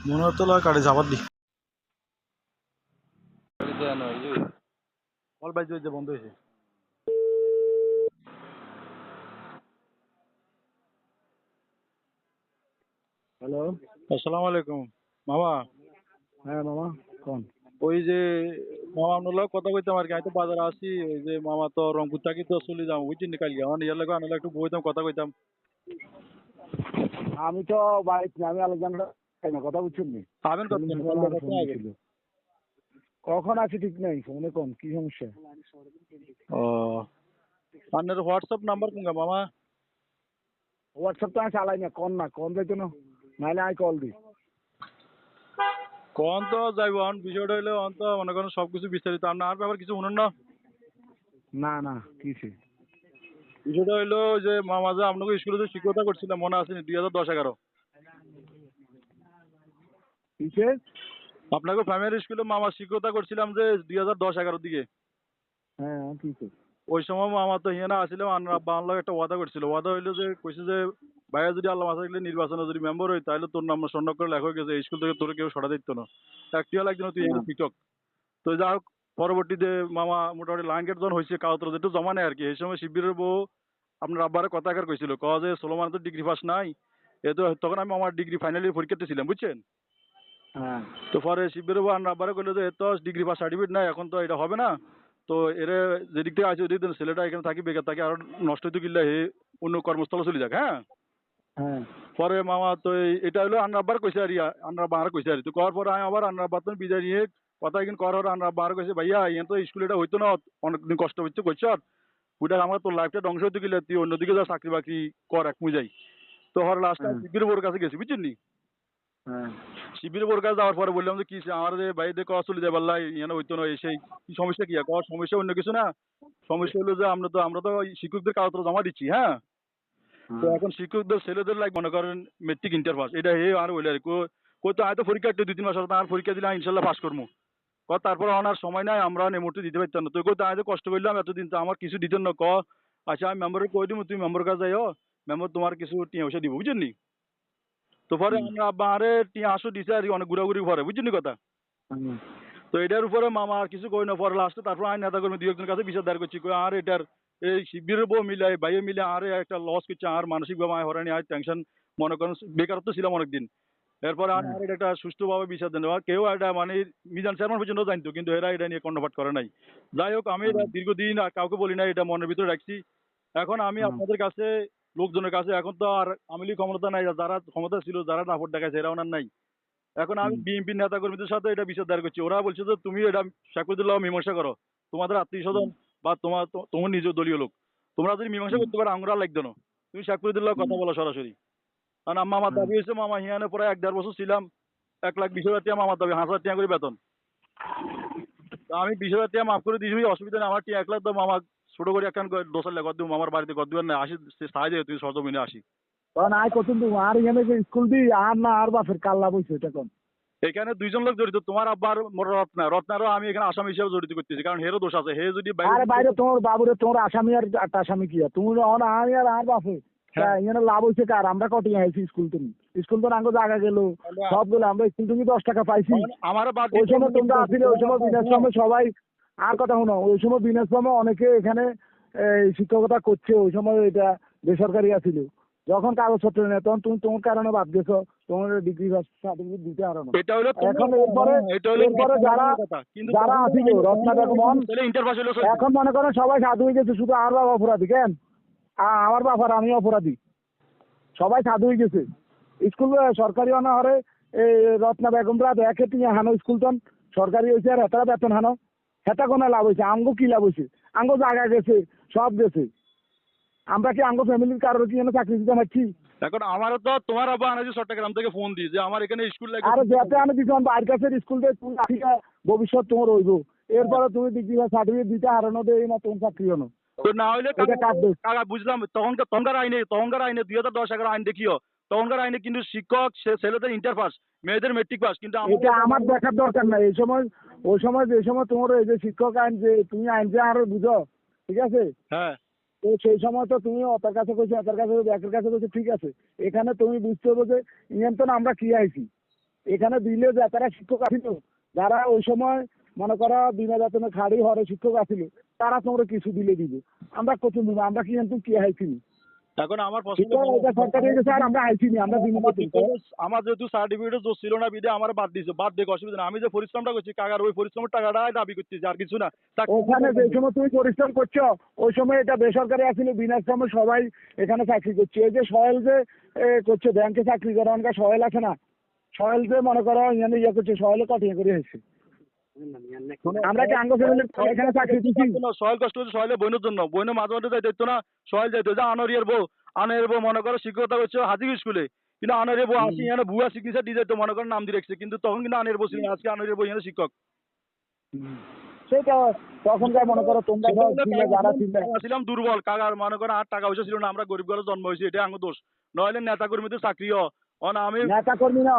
মনে হতো কাটে যাবার দি অল বাইজ যে বন্ধ হয়েছে। হ্যালো। আসসালামু আলাইকুম মামা। হ্যাঁ মামা, কোন? ওই যে মামা আপনার কথা কইতাম আর কি, আমি তো বাজারে আসি। ওই যে মামা তো রংপুর থাকি তো চলে যাবো বুঝছেন কালকে, আমার ইয়ার লাগে আনলে একটু বইতাম কথা কইতাম। আমি তো বাড়িতে না, আমি আলেকজান্ডার না, কথা বুঝছেন নি? পাবেন কত সেলিম ফোন সুমন আর করতে ফোন আগে। দিছিল। কখন আছে ঠিক নাই, ফোনে কোন কি সমস্যা? ও আপনার হোয়াটসঅ্যাপ নাম্বার কোনগা মামা? হোয়াটসঅ্যাপ তো আমি চালাই না, কোন না কোন যাইতো না, নাইলে আমি কল দিই। কোন তো যাইব অন বিষয়টা হইলে অন তো মনে করেন সবকিছু বিস্তারিত আপনার আর ব্যাপার কিছু শুনুন না। না না কিসে? বিষয়টা হইলো যে মামা যে আপনাকে স্কুলে যে শিক্ষকতা করছিলাম মনে আছে 2010-11 কিসে? আপনাকে প্রাইমারি স্কুলে মামা শিক্ষকতা করছিলাম যে 2010-11 দিকে। হ্যাঁ কিসে? ওই সময় মামা তো হিয়ানা আসছিল, আব্বা আনলো একটা ওয়াদা করছিল। ওয়াদা হইলো যে কইছে যে ভাইয়া যদি আল্লাহ মাসা নির্বাচনে যদি মেম্বার হই তাহলে তোর নাম স্বর্ণ করে লেখা হয়ে গেছে, এই স্কুল থেকে তোর কেউ সরা দিত না, একটিও লাগতো না, তুই না। এখানে শিক্ষক। তো যা হোক পরবর্তীতে মামা মোটামুটি লাঙ্গের জন হয়েছে কাগজপত্র যেটু জমা নেয় আর কি। এই সময় শিবিরের বউ আপনার আব্বারে কথা আকার কইছিল ক যে সোলোমান তো ডিগ্রি পাস নাই। এ তো তখন আমি আমার ডিগ্রি ফাইনাল ইয়ার পরীক্ষাতে ছিলাম বুঝছেন। হ্যাঁ তো পরে শিবিরের বউ আপনার আব্বারে কইলো যে এ তো ডিগ্রি পাস সার্টিফিকেট নাই, এখন তো এটা হবে না। তো এর যেদিক থেকে আছে ওদিক থেকে ছেলেটা এখানে থাকি বেকার থাকি আর নষ্ট হইতে গেলে হে অন্য কর্মস্থলে চলে যাক। হ্যাঁ হ্যাঁ পরে মামা তো এটা হলো আন্নার আব্বার কইছে আর আন্নার আব্বা আর কইছে আর তো করার পরে আমি আবার আন্নার আব্বার তো বিদায় নিয়ে কথা কিন্তু করার আন্নার আব্বা আর কইছে ভাইয়া ইয়ে তো স্কুল এটা হইতো না, অনেকদিন কষ্ট হচ্ছে কইছ ওইটা আমার তোর লাইফটা ধ্বংস হইতে গেলে তুই অন্যদিকে যা চাকরি বাকরি কর এক মুজাই। তো হর লাস্টে হ্যাঁ শিবির বোর কাছে গেছি বুঝছেন নি। হ্যাঁ শিবির বোর কাছে যাওয়ার পরে বললাম যে কি আমার যে ভাই দেখো চলে যাবার লাই ইয়ে হইতো না, সেই কি সমস্যা কি কর সমস্যা অন্য কিছু না। সমস্যা হলো যে আমরা তো শিক্ষকদের কাগজপত্র জমা দিচ্ছি। হ্যাঁ তো হ্যাঁ এখন শিক্ষকদের ছেলেদের লাইক মনে করেন মেট্রিক ইন্টার পাস এটা হে আর বলে কই তো হয়তো পরীক্ষা একটু 2-3 মাস আর পরীক্ষা দিলে ইনশাল্লাহ পাস করবো। তারপর আমার সময় নাই আমরা নেমোটে দিতে পারতাম না। তুই কই তো কষ্ট করলাম এতদিন তো আমার কিছু দিতেন না ক। আচ্ছা আমি মেম্বারে কই দিব তুমি মেম্বার কাছে যাইও, মেম্বার তোমার কিছু টিয়া পয়সা দিব বুঝছেন নি। তো পরে হুম, আমরা আব্বা আরে টিয়া আসো দিছে আর কি, অনেক ঘুরাঘুরি পরে বুঝছেন নি কথা। হুম, তো এটার উপরে মামা আর কিছু কই না, পরে লাস্টে তারপর আইন নেতা কর্মী 2-1 জনের কাছে বিচার দায়ের করছি কই আর এটার এই শিবিরের বউ মিলে ভাইয়ে মিলে আর একটা লস করছে আর মানসিকভাবে আয় হরানি আর টেনশন মনে করেন বেকারত্ব ছিলাম অনেকদিন। এরপরে হ্যাঁ আর একটা সুষ্ঠুভাবে বিচার দেন আর কেউ এটা মানে মিজান চেয়ারম্যান পর্যন্ত জানতো কিন্তু এরা এটা নিয়ে কর্ণপাত করে নাই। যাই হোক আমি এটা হ্যাঁ দীর্ঘদিন আর কাউকে বলি না, এটা মনের ভিতরে রাখছি। এখন আমি হ্যাঁ আপনাদের কাছে লোকজনের কাছে এখন তো আর আওয়ামী লীগ ক্ষমতা নাই, যারা ক্ষমতা ছিল যারা দাপট দেখাইছে এরা ওনার নাই। এখন আমি হুম, বিএনপি নেতা কর্মীদের সাথে এটা বিচার দায়ের করছি। ওরা বলছে যে তুমি এটা শাকুরুল্লাহ মীমাংসা করো, তোমাদের আত্মীয় স্বজন বা তোমার নিজ দলীয় লোক, তোমরা যদি মীমাংসা হুম, করতে পারো আমরা লাগতো না, তুমি শাকুরুল্লাহ কথা হুম, বলো সরাসরি। কারণ মামার হ্যাঁ দাবি হয়েছে মামা হিয়ানে পরে 1-1.5 বছর ছিলাম, 1,20,000 টাকা মামার দাবি 5,000 টাকা করে বেতন। তো আমি 20,000 টাকা মাফ করে দিয়েছি, অসুবিধা নেই, আমার 1 লাখ দাও মামা, ছোট করে একখান দোসার লেখা দিব মামার বাড়িতে গদ দিবেন না আসি সাহায্য তুমি সরজমিনে আসি। তখন আয় কত তুমি আর এখানে যে স্কুল দিই আর না আর বাপের কাল্লা বইছে এটা কোন? এখানে 2জন লোক জড়িত, তোমার আব্বার রত্নারও আমি এখানে আসামি হিসেবে জড়িত করতেছি, কারণ হেরও দোষ আছে, হে যদি বাইরে আরে বাইরে তোমার বাবুরে তোমার আসামি আর একটা আসামি কি আর তুমি অন আমি আর বাপে হ্যাঁ এখানে লাভ হয়েছে কার? আমরা কটি আইছি স্কুল তুমি, স্কুল তো আঙ্গ জায়গা গেল সব গেলো, আমরা স্কুল তুমি 10 টাকা পাইছি। আমারও বাদ ওই দিতে সময় তোমরা আসলে ওই সময় বিনাশ ফর্মে সবাই আর কথা শোনো, ওই সময় বিনাশ ফর্মে অনেকে এখানে এই শিক্ষকতা করছে, ওই সময় এটা বেসরকারি আছিল। যখন কাগজপত্র নেই তখন তুমি তোমার কারণে বাদ গেছো, তোমার ডিগ্রি সার্টিফিকেট দিতে পারো না। এটা হলো এখন এরপরে এটা হলো এরপরে যারা কথা কিন্তু যারা আসিল রত্না বেগমন ইন্টারপাস হলো এখন মনে করেন সবাই সাধু হয়ে গেছে, শুধু আর বাবা অপরাধী কেন? আমার বাবার আমি অপরাধী, সবাই সাধু হয়ে গেছে। স্কুল সরকারি অনা হরে এই রত্না বেগমরা দেখে তুমি হানো স্কুল তন সরকারি হয়েছে আর হেতারা বেতন হানো, হেতা কোনো লাভ হয়েছে? আঙ্গো কি লাভ হয়েছে? আঙ্গো জায়গা গেছে, সব গেছে। আমরা কি আঙ্গো ফ্যামিলির কারোর কি এনে চাকরি দিতে পারছি? এখন আমারও তো তোমার আব্বা আনাজি চট্টগ্রাম থেকে ফোন দিই যে আমার এখানে স্কুল লাগে। আরে যেতে আমি দিতাম বাইর কাছে স্কুল দিয়ে তুমি আসিয়া ভবিষ্যৎ তোমার হইব, এরপরে তুমি ডিগ্রি সার্টিফিকেট দিতে হারানো দেয় না তোমার চাকরি হনো, তো না হইলে এটা কার দোষ? কাকা বুঝলাম তখনকার আইনে 2010 আইন দেখিও, তখনকার আইনে কিন্তু শিক্ষক ছেলেদের ইন্টার পাস মেয়েদের মেট্রিক পাস কিন্তু এটা আমার দেখার দরকার নাই। এই সময় ওই সময় যে সময় তোমার এই যে শিক্ষক আইন যে তুমি আইন যে আরো বুঝো, ঠিক আছে? হ্যাঁ তো সেই সময় তো তুমি অতার কাছে কইছো, অতার কাছে ব্যাকের কাছে কইছো, ঠিক আছে। এখানে তুমি বুঝতে হবে যে নিয়ন্ত্রণ আমরা কি আইছি। এখানে দিলে যে তারা শিক্ষক আছিল, যারা ওই সময় মনে করো বিনা বেতনে খাড়ি হরে শিক্ষক আছিল, তারা তোমরা কিছু দিলে দিবে, আমরা কত দিব, আমরা কি কিন্তু কি আইছি। এখন আমার কিন্তু পছন্দ এটা সরকারি হয়ে গেছে আর আমরা আইছি নি, আমরা দিন আমার যেহেতু সার্টিফিকেট জোর ছিল না বিদে আমার বাদ দিছে, বাদ দিয়ে অসুবিধা না। আমি যে পরিশ্রমটা করছি কাকার ওই পরিশ্রমের টাকাটাই দাবি করতেছি, আর কিছু না। ওখানে যে সময় তুমি পরিশ্রম করছো ওই সময় এটা বেসরকারি আছিল, বিনা শ্রমে সবাই এখানে চাকরি করছে। এই যে সহেল যে করছে ব্যাংকে চাকরি করে, অনেক সহেল আছে না, সহেল যে মনে করো ইয়ানে ইয়ে করছে, সহেলে কটিয়ে করে হয়েছে। আমরা কি আঙ্গ ফ্যামিলির এখানে চাকরি দিচ্ছি? সহেল কষ্ট হচ্ছে সহেলের বোনের জন্য, বোনের মাঝে মাঝে যাই দেখতো না, সহেল যাইতো যে আনোয়ারের বউ, আনোয়ারের বউ মনে করো শিক্ষকতা করছে হাজির স্কুলে, কিন্তু আনোয়ারের বউ আসি এখানে ভুয়া সিগনেচার দিয়ে যেত, মনে করো নাম দিয়ে রেখেছে, কিন্তু তখন কিন্তু আনোয়ারের বউ ছিল না, আজকে আনোয়ারের বউ এখানে শিক্ষক। সেটা তখনকার মনে করো তোমরা যারা ছিলে। ছিলাম দুর্বল কাকার, মনে করো আর টাকা পয়সা ছিল না, আমরা গরিব ঘরে জন্ম হয়েছি, এটা আঙ্গ দোষ। নইলে নেতা কর্মীদের চাকরিও আমি নেতা কর্মী না,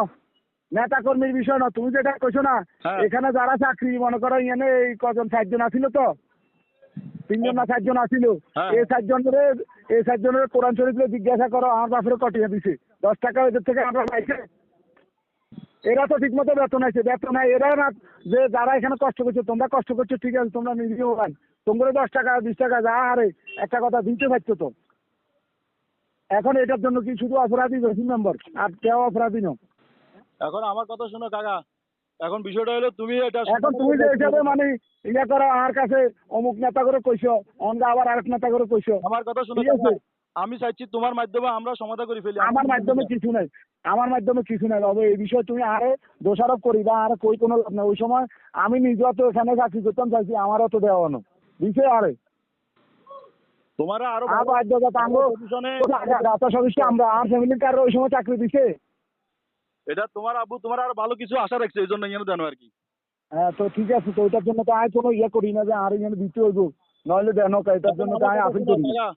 নেতা কর্মীর বিষয় না, তুমি যেটা কইছো না, হ্যাঁ। এখানে যারা চাকরি মনে করো এখানে এই কজন 60 জন আছিল, তো 3 জন না 4 জন আছিল, হ্যাঁ। এই 4 জনের কোরআন শরীফে জিজ্ঞাসা করো, আমার বাপরে কটিয়ে দিছে 10 টাকা এদের থেকে আমরা পাইছে। এরা তো ঠিক মতো বেতন আছে, বেতন নাই এরা না, যে যারা এখানে কষ্ট করছে, তোমরা কষ্ট করছো ঠিক আছে, তোমরা নিজেও পাই, তোমরা 10 টাকা 20 টাকা যা হারে একটা কথা দিতে পারছো তো। এখন এটার জন্য কি শুধু অপরাধী জসিম মেম্বার, আর কেউ অপরাধী না। এখন আমার কথা শোনো কাকা, এখন বিষয়টা হলো তুমি এটা এখন তুমি যে হিসাবে মানে ইয়া করো, আমার কাছে অমুক নেতা করে কইছো, অন্য আবার আরেক নেতা করে কইছো, আমার কথা শোনো ঠিক আছে। আমি চাইছি তোমার মাধ্যমে আমরা সমাধান করে ফেলি। আমার মাধ্যমে কিছু নাই, আমার মাধ্যমে কিছু নাই তবে এই বিষয়ে তুমি আরে দোষারোপ করি বা আর কই কোনো লাভ নাই। ওই সময় আমি নিজেও তো এখানে চাকরি করতাম, চাইছি আমারও তো দেওয়া না বিষয় আরে তোমার আরো আর বাধ্যতা আমরা আর ফ্যামিলির কারো ওই সময় চাকরি দিছে। এটা তোমার আব্বু তোমার আরো ভালো কিছু আশা রাখছে, এই জন্য এখানে জানো আর কি। হ্যাঁ তো ঠিক আছে, তো ওইটার জন্য তো আয় কোনো ইয়ে করি না যে আর এখানে দিতে হইব, নইলে দেন এটার জন্য তো আয় আপিল করি না।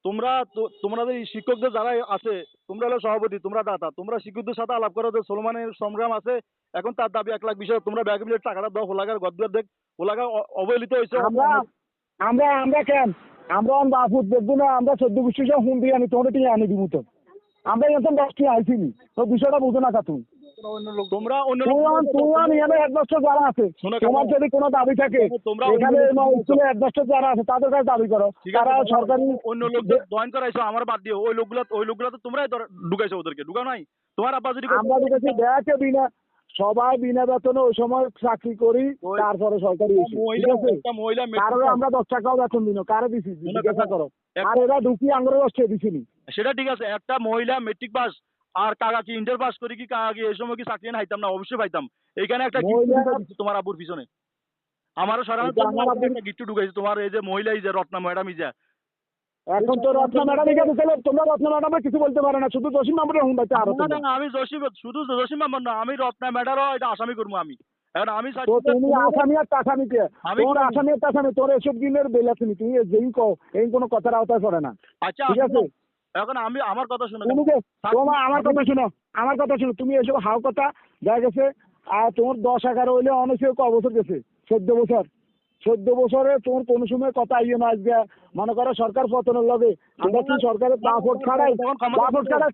তোমরা যে শিক্ষকদের যারা আছে, তোমরা হলো সভাপতি, তোমরা দাতা, তোমরা শিক্ষকদের সাথে আলাপ করো যে সলমানের সংগ্রাম আছে, এখন তার দাবি 1,00,000 তোমরা ব্যাগ মিলে টাকাটা দাও, ওলাগার গদ্দার দেখ, ওলাগা অবহেলিত হয়েছে। আমরা আমরা আমরা কেন আমরা বাপুর দেখবো না, আমরা 14 গোষ্ঠী সব হুন দিয়ে আনি, তোমরা টিকে আনি দিব তো, আমরা এখন 10টি আইসিনি, তো বিষয়টা বুঝো না কা তুমি। তোমরা অন্য তোমার এখানে হেডমাস্টার যারা আছে, তোমার যদি কোনো দাবি থাকে এখানে স্কুলে হেডমাস্টার যারা আছে তাদের কাছে দাবি করো, তারা সরকারি অন্য লোকদের জয়েন করাইছো আমার বাদ দিয়ে, ওই লোকগুলা তো তোমরাই ঢুকাইছো, ওদেরকে ঢুকাও নাই। তোমার আব্বা যদি আমরা ঢুকেছি দেখে বিনা, সবাই বিনা বেতনে ওই সময় চাকরি করি, তারপরে সরকারি ঠিক আছে। কারো আমরা 10 টাকাও বেতন দিন, কারে দিছি জিজ্ঞাসা করো, আর এরা ঢুকি আঙ্গুরে বসে দিছিনি। সেটা ঠিক আছে, একটা মহিলা মেট্রিক পাস আর কাকা কি ইন্টার পাস করি কি কাকা কি এই সময় কি চাকরি হাইতাম না? অবশ্যই পাইতাম। এইখানে একটা গিফট তোমার আব্বুর পিছনে আমারও সরানো একটা গিফট ঢুকাইছে তোমার এই যে মহিলা, এই যে রত্না ম্যাডাম, এই যে এখন তো রত্না ম্যাডাম এখানে ঢুকালে তোমরা রত্না ম্যাডামে কিছু বলতে পারো না, শুধু জসিম মামুনের হুন পাইতে আরো। আমি শুধু জসিম মামুন না, আমি রত্না ম্যাডারও এটা আসামি করবো আমি। এখন আমি তো তুমি আসামি আর টাসামিকে, তোর আসামি আর টাসামি, তোর এসব দিনের বেলা তুমি যেই কও এই কোনো কথার আওতায় পড়ে না। আচ্ছা ঠিক আছে, এখন আমি আমার কথা শুনো, তুমি তোমার আমার কথা শুনো, আমার কথা শুনো, তুমি এসব হাও কথা যা গেছে, আর তোমার 10-11 হইলে অনেক বছর গেছে, 14 বছর, 14 বছরে তোমার কোনো সময় কথা আইও না। আজকে মনে করো সরকার পতনের লগে আমরা কি সরকারের দাফট খাড়াই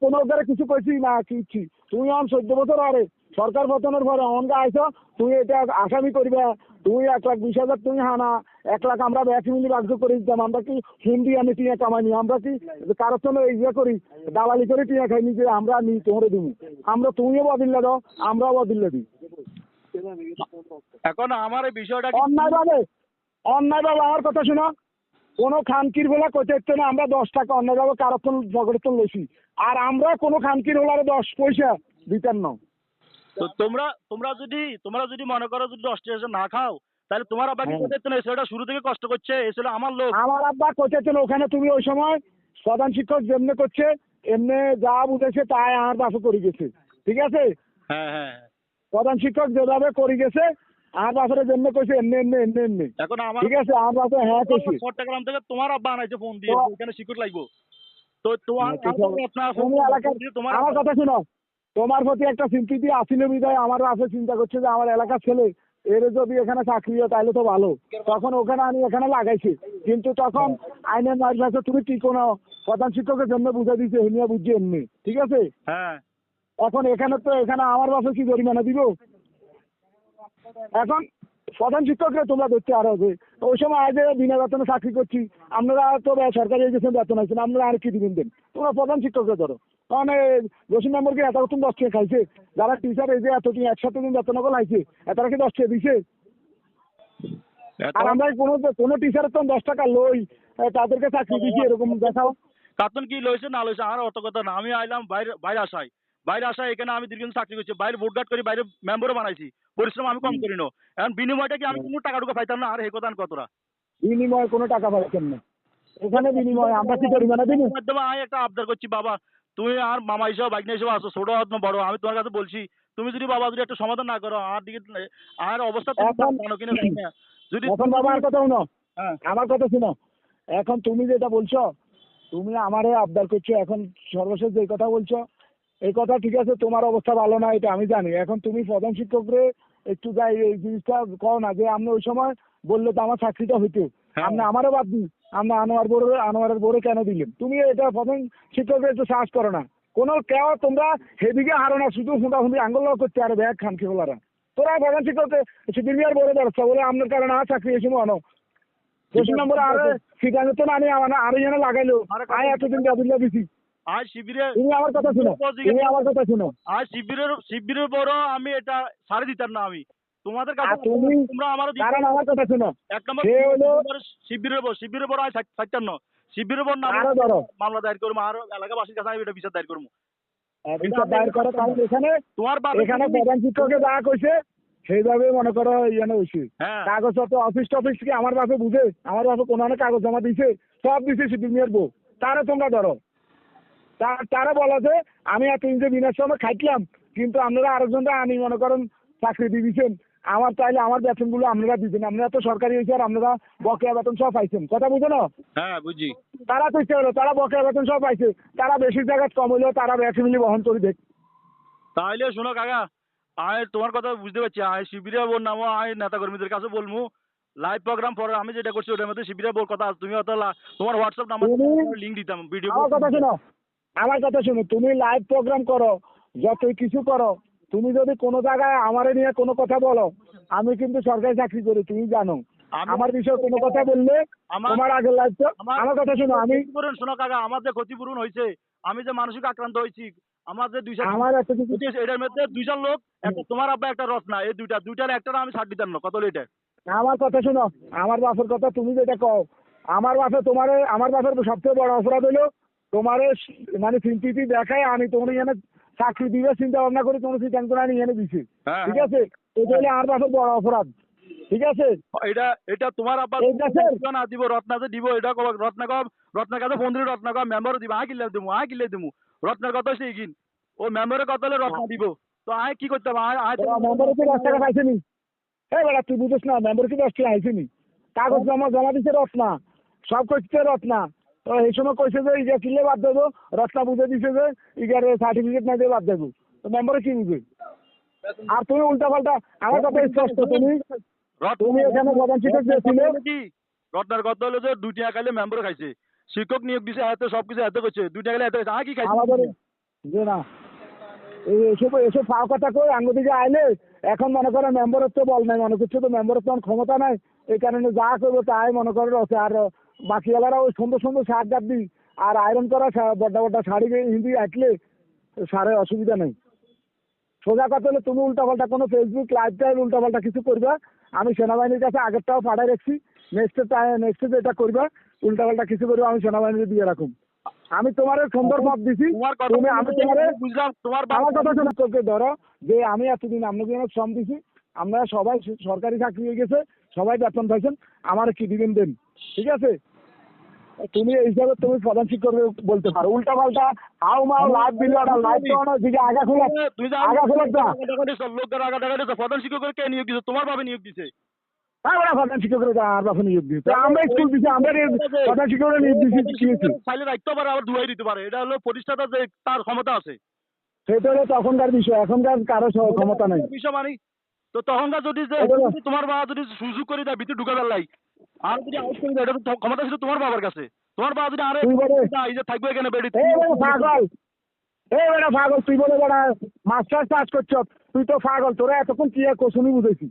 কোনো ওদের কিছু কইছি না কিচ্ছি, তুমি অন 14 বছর আরে সরকার পতনের পরে অনগা আইছো, তুমি এটা আসামি করবে, তুমি 1,20,000 তুমি হানা 1 লাখ আমরা ব্যাক মিলি বাধ্য করে দিতাম, আমরা কি হিন্দি আমি টিয়া কামাইনি, আমরা কি কারোর সঙ্গে ইয়ে করি দালালি করে টিয়া খাইনি যে আমরা নি তোমরে দিবি, আমরা তুমিও বদিল্লা দাও আমরাও বদিল্লা দিই। এখন আমার এই বিষয়টা অন্যায়ভাবে আমার কথা শোনো, কোনো খানকির বেলা কইতে না আমরা 10 টাকা অন্যায়ভাবে কারোর জগড়ে লইছি, আর আমরা কোনো খানকির বেলারে 10 পয়সা দিতেন না। তো তোমরা যদি মনে করো যদি 10 টাকা না খাও, তাহলে তোমার আব্বা কি করতে না? সেটা শুরু থেকে কষ্ট করছে, এসে আমার লোক। আমার আব্বা কইতে না, ওখানে তুমি ওই সময় প্রধান শিক্ষক যেমনে করছে এমনি যা বুঝেছে তাই আমার বাপে করে গেছে, ঠিক আছে। হ্যাঁ হ্যাঁ, প্রধান শিক্ষক যেভাবে করে গেছে আমার বাপরে যেমনি কইছে এমনি এমনি এমনি এমনি, এখন আমার ঠিক আছে। আমার বাপে হ্যাঁ কইছে চট্টগ্রাম থেকে তোমার আব্বা আনাইছে ফোন দিয়ে, এখানে শিক্ষক লাগবো। তো তুমি এলাকায় আমার কথা শুনো, তোমার প্রতি একটা সিম্পিতি আসিল বিদায় আমার বাপে চিন্তা করছে যে আমার এলাকার ছেলে এর যদি এখানে চাকরি হয় তাহলে তো ভালো, তখন ওখানে আমি এখানে লাগাইছি, কিন্তু তখন আইনের মার কাছে তুমি কি কোনো প্রধান শিক্ষকের জন্য বুঝাই দিচ্ছে হেনিয়া বুঝছি এমনি, ঠিক আছে? হ্যাঁ এখন এখানে আমার বাপে কি জরিমানা দিব? এখন প্রধান শিক্ষকরা তোমরা ধরতে আরো হবে, ওই সময় আজ বিনা বেতনে চাকরি করছি, আপনারা তো সরকারি এজেন্সি বেতন আছেন, আপনারা আর কি দিবেন দেন? তোমরা প্রধান শিক্ষকরা ধরো, কারণ জসিম মেম্বরকে এত রকম 10 টাকা খাইছে, যারা টিচার এই যে এতদিন একসাথে দিন বেতন লাইছে এতারা কি 10 টাকা দিছে? আর আমরা কোনো টিচারের তো 10 টাকা লই, তাদেরকে চাকরি দিচ্ছি এরকম দেখাও। কাতন কি লইছে না লইছে আর অত কথা না, আমি আইলাম বাইরে বাইরে আসায় এখানে আমি দীর্ঘদিন চাকরি করছি, বাইরে ভোট গার্ড করি, বাইরে মেম্বারও বানাইছি, পরিশ্রম আমি কম করি না, এখন বিনিময়টা কি আমি কোনো টাকা টুকা পাইতাম না? আর এই কথা কতটা বিনিময় কোনো টাকা পাচ্ছেন না, এখানে বিনিময় আমরা কি জরিমানা দিব? মাধ্যমে আমি একটা আবদার করছি, বাবা তুমি আর মামা হিসেবে বাইক হিসেবে আসো, ছোট হাত না বড়, আমি তোমার কাছে বলছি, তুমি যদি বাবা যদি একটা সমাধান না করো আর দিকে আর অবস্থা তুমি এখন জানো কিনা জানি না। যদি এখন বাবা আর কথা শুনো, হ্যাঁ আমার কথা শুনো, এখন তুমি যেটা বলছো, তুমি আমারে আবদার করছো, এখন সর্বশেষ যে কথা বলছো এই কথা ঠিক আছে, তোমার অবস্থা ভালো না এটা আমি জানি, এখন তুমি প্রধান শিক্ষকরে একটু যাই এই জিনিসটা কও না যে আপনি ওই সময় বললে তো আমার চাকরিটা হইতো, হ্যাঁ। আপনি আমারও বাদ দিন, আপনি আনোয়ারের বোরে কেন দিলেন? তুমি এটা প্রধান শিক্ষকরে একটু সাহস করো না, কোনো কেউ তোমরা সেদিকে হারো না, শুধু হুঁড়াহুঁড়ি আঙ্গুল করতে আর ব্যাগ খান খেলারা, তোরা প্রধান শিক্ষককে সিপিআর বোরে ব্যবস্থা বলে আপনার কারণে আর চাকরি এসে আনো 20 নম্বরে আর সিদ্ধান্ত তো না নিয়ে আমার আর এখানে লাগাইলো আয় এতদিন গাবিল্লা দিছি। আজ শিবিরে তুমি আমার কথা শুনো, তুমি আমার কথা শুনো, আজ শিবিরের বড় আমি এটা ছাড়ে দিতাম না আমি তোমাদের কাছে, আর তুমি তোমরা আমারও কারণ আমার কথা শুনো, এক নম্বর সে হলো শিবিরের বড় আমি ছাড়তাম না, শিবিরের বড় না আরো ধরো মামলা দায়ের করবো, আর এলাকাবাসীর কাছে আমি এটা বিচার দায়ের করবো। বিচার দায়ের করো, কারণ এখানে তোমার এখানে প্রধান শিক্ষকে যা কইছে সেইভাবে মনে করো ইয়ানে হয়েছে, হ্যাঁ কাগজপত্র অফিস টফিস কি আমার বাপে বুঝে, আমার বাপে কোনো কাগজ জমা দিছে, সব দিছে সিপিএমের বউ, তারা তোমরা ধরো, তারা বলা যে আমি এতদিন যে বিনার সময় খাইছিলাম, কিন্তু আপনারা আরেকজনরা আনি মনে করেন চাকরি দিয়ে দিচ্ছেন, আমার চাইলে আমার বেতনগুলো আপনারা দিচ্ছেন, আপনারা তো সরকারি হয়েছে আর আপনারা বকেয়া বেতন সব পাইছেন, কথা বুঝো না? হ্যাঁ বুঝি। তারা তো ইচ্ছে হলো তারা বকেয়া বেতন সব পাইছে, তারা বেশি জায়গায় কম হইলেও তারা ফ্যামিলি বহন করে দেখ। তাহলে শোনো কাকা, আমি তোমার কথা বুঝতে পারছি, আমি শিবিরে বোর নামও আমি নেতা কর্মীদের কাছে বলবো, লাইভ প্রোগ্রাম পরে আমি যেটা করছি ওটার মধ্যে শিবিরে বোর কথা আছে, তুমি অত তোমার হোয়াটসঅ্যাপ নাম্বার লিঙ্ক দিতাম ভিডিও। আমার কথা শোনো, আমার কথা শোনো, তুমি লাইভ প্রোগ্রাম করো, যতই কিছু করো, তুমি যদি কোনো জায়গায় আমারে নিয়ে কোনো কথা বলো, আমি কিন্তু সরকারি চাকরি করি তুমি জানো, আমার বিষয়ে কোনো কথা বললে তোমার আগের লাইভ তো আমার কথা শোনো, আমি শোনো কাকা, আমার যে ক্ষতিপূরণ হয়েছে, আমি যে মানসিক আক্রান্ত হয়েছি, আমার যে আমার এত কিছু এটার মধ্যে 2জন লোক, একটা তোমার আব্বা একটা রত্না, এই দুইটার একটা আমি ছাড় দিতাম না, কত এটা। আমার কথা শোনো, আমার বাপের কথা তুমি যেটা কও, আমার বাপে তোমারে আমার বাপের সবচেয়ে বড় অপরাধ হলো তোমারে মানে সিম্পিটি দেখায় আমি তোমার এখানে চাকরি দিবে চিন্তা ভাবনা করে তোমার সিদ্ধান্ত না নিয়ে এনে দিছি, হ্যাঁ, ঠিক আছে? এটা হলে আমার বাপের বড় অপরাধ, ঠিক আছে? এটা এটা তোমার আব্বা এইটা স্যার না দিব, রত্না যে দিব, এটা কব রত্না কাছে ফোন দিলে রত্না কব মেম্বারও দিব, আয় কিনলে দিমু রত্নার কথা হচ্ছে এগিন, ও মেম্বারের কথা হলে রত্না দিব, তো আয় কি করতে হবে? মেম্বারে কি 10 টাকা পাইছে নি? এই বেটা তুই বুঝিস না, মেম্বার কি 10 টাকা আইছে নি? কাগজ জমা জমা দিছে রত্না, সব করছে রত্না, তো এই সময় কইছে যে ইগা কিনলে বাদ দেবো, রত্না বুঝে দিছে যে ইগার সার্টিফিকেট না দিয়ে বাদ দেবো, তো মেম্বারে কি বুঝে? আর তুমি উল্টা পাল্টা আমার কথা স্পষ্ট, তুমি এখানে প্রধান শিক্ষক যে ছিল কি রত্নার কথা হলো যে 2 টাকা খাইলে মেম্বার খাইছে, শিক্ষক নিয়োগ দিছে এত সবকিছু এত করছে, 2 টাকা খাইলে এত খাইছে, কি খাইছে আমাদের যে না এসব এসব পাও কথা কই আঙ্গুদিকে আইলে এখন মনে করে মেম্বারের তো বল নাই, মনে করছে তো মেম্বারের তো ক্ষমতা নাই, এই কারণে যা করবো তাই মনে করে রয়েছে, আর বাকিওয়ালারা ওই সুন্দর সুন্দর শার্ট গাবি আর আয়রন করা বড্ডা বড্ডা শাড়ি হিন্দি আঁকলে সারে অসুবিধা নেই। সোজা কথা হলে তুমি উল্টাপাল্টা কোনো ফেসবুক লাইভ টাইম উল্টাপাল্টা কিছু করবা, আমি সেনাবাহিনীর কাছে আগেরটাও পাঠাই রাখছি, নেক্সট যেটা করবা উল্টাপাল্টা কিছু করবা আমি সেনাবাহিনীকে দিয়ে রাখুন, আমি তোমার সুন্দর পথ দিছি, তুমি আমি তোমার বুঝলাম তোমার আমার কথা শুনে তোকে ধরো যে আমি এতদিন আপনাকে অনেক শ্রম দিছি, আমরা সবাই সরকারি চাকরি হয়ে গেছে, সবাই বেতন পাইছেন, আমার কি দিবেন দেন, ঠিক আছে? তুমি এই হিসাবে তুমি প্রধান শিক্ষক বলতে পারো, উল্টা পাল্টা হাও মাও লাইভ দিলে লাইভ তো অনেক দিকে আগা খোলা লোকের আগা দেখা দিচ্ছে, প্রধান শিক্ষকের কে নিয়োগ দিছে? তোমার ভাবে নিয়োগ দিছে। তারপরে প্রধান শিক্ষকের আর বাপে নিয়োগ দিচ্ছে, আমরা স্কুল দিচ্ছি, আমরা প্রধান শিক্ষকের নিয়োগ দিচ্ছি, চাইলে রাখতে পারে, আবার ধুয়াই দিতে পারে, এটা হলো প্রতিষ্ঠাতা যে তার ক্ষমতা আছে, সেটা হলো তখনকার বিষয়, এখনকার কারো ক্ষমতা নাই। বিষয় মানে তো তখনকার যদি যে যদি তোমার বাবা যদি সুযোগ করে দেয় ভিতরে ঢুকে ফেললাই আর যদি আউট করে দেয় এটা তো ক্ষমতা ছিল তোমার বাবার কাছে। তোমার বাবা যদি আরে তুই বলে এই যে থাকবে এখানে বেড়ি এই বেটা পাগল, এই বেটা পাগল, তুই বলে বেটা মাস্টার কাজ করছ, তুই তো পাগল, তোরা এতক্ষণ কি আর কোশনি বুঝেছি,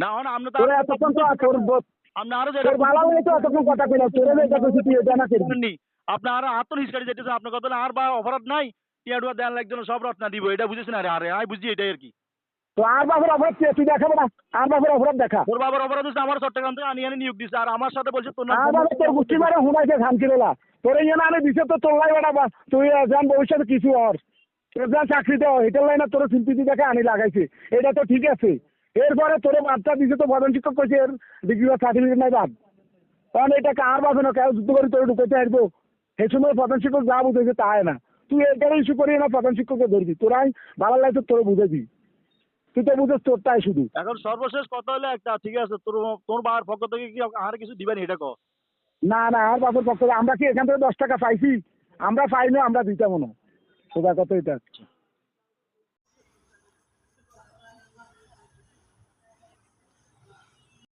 না হন আপনি তো তোরা এতক্ষণ তো আপনি আরো তোর বালা হয়ে তো এতক্ষণ কথা কইলাম, তোরা এটা কইছি তুই এটা না করবি। জানেননি আপনি আর আত্ম হিসকারি যেতেছে আপনার কথা আর বা অপরাধ নাই টিয়াডুয়া দেন লাগজন সব রত্না দিব এটা বুঝেছেন আরে আরে আমি বুঝি এটাই আর কি। তো আর বাপের অপরাধ কি তুই দেখাবো না, আর বাপের অপরাধ দেখা। তোর বাবার অপরাধ হচ্ছে আমার চট্টগ্রাম থেকে আনি আনি নিয়োগ দিচ্ছে আর আমার সাথে বলছে তোর নাম আর বাবা তোর গুষ্টি মারে হুনাইছে খানকিরেলা, তোর ইয়ে না আনে দিছে তো তোর লাই বেটা, তুই যান ভবিষ্যতে কিছু হর, তোর যান চাকরি দেওয়া এটার লাইনে তোর সিম্পিতি দেখে আনি লাগাইছে, এটা তো ঠিক আছে। এরপরে তোর বাচ্চা দিছে তো প্রধান শিক্ষক কইছে এর ডিগ্রি বা সার্টিফিকেট নাই বাদ, কারণ এটা কার বাপে না কেউ যুদ্ধ করে তোর ঢুকাইতে আসবো, সেই সময় প্রধান শিক্ষক যা বুঝেছে তাই না, তুই এটার ইস্যু করি না প্রধান শিক্ষককে ধরবি, তোরাই ভালো লাগছে তোর বুঝেবি, তুই তো বুঝেছ তোরটাই শুধু। এখন সর্বশেষ কথা হলো একটা ঠিক আছে তোর তোর বাবার পক্ষ থেকে কি আর কিছু দিবেন এটা কো। না না আর বাপের পক্ষ থেকে আমরা কি এখান থেকে 10 টাকা পাইছি, আমরা পাইনি, আমরা দিতাম না, সোজা কথা এটা।